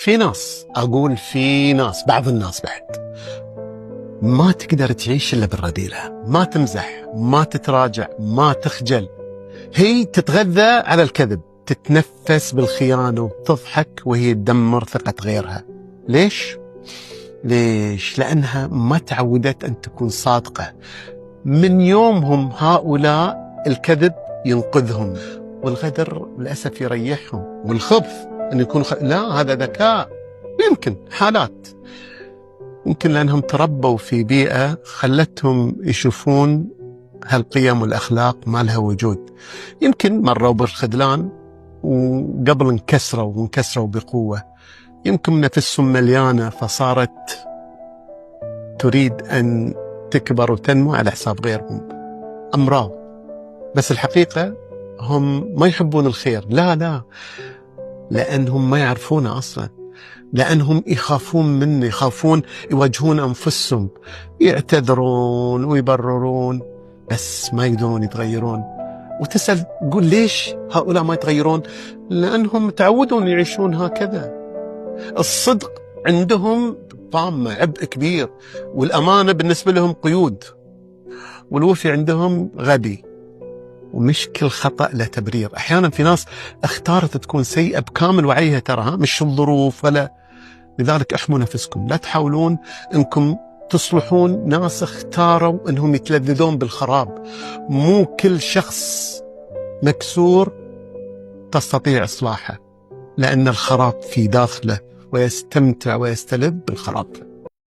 في ناس، أقول في ناس، بعض الناس بعد ما تقدر تعيش إلا بالرذيلة، ما تمزح، ما تتراجع، ما تخجل. هي تتغذى على الكذب، تتنفس بالخيانة وتضحك وهي تدمر ثقة غيرها. ليش؟ لأنها ما تعودت أن تكون صادقة. من يومهم هؤلاء الكذب ينقذهم، والغدر للأسف يريحهم، والخبث أن يكون لا، هذا ذكاء. يمكن حالات، يمكن لأنهم تربوا في بيئة خلتهم يشوفون هالقيم والأخلاق ما لها وجود. يمكن مروا بالخذلان وقبل انكسروا بقوة. يمكن نفسهم مليانة فصارت تريد أن تكبر وتنمو على حساب غيرهم. أمراض، بس الحقيقة هم ما يحبون الخير. لا، لأنهم ما يعرفونه أصلا، لأنهم يخافون منه، يخافون يواجهون أنفسهم، يعتذرون ويبررون، بس ما يقدرون يتغيرون. وتسأل تقول ليش هؤلاء ما يتغيرون؟ لأنهم تعودون يعيشون هكذا. الصدق عندهم طامة، عبء كبير، والأمانة بالنسبة لهم قيود، والوفي عندهم غبي. ومش كل خطأ له تبرير. أحيانا في ناس اختارت تكون سيئة بكامل وعيها، ترى مش الظروف ولا. لذلك احموا نفسكم، لا تحاولون انكم تصلحون ناس اختاروا انهم يتلذذون بالخراب. مو كل شخص مكسور تستطيع اصلاحه، لأن الخراب في داخله ويستمتع ويستلذ بالخراب.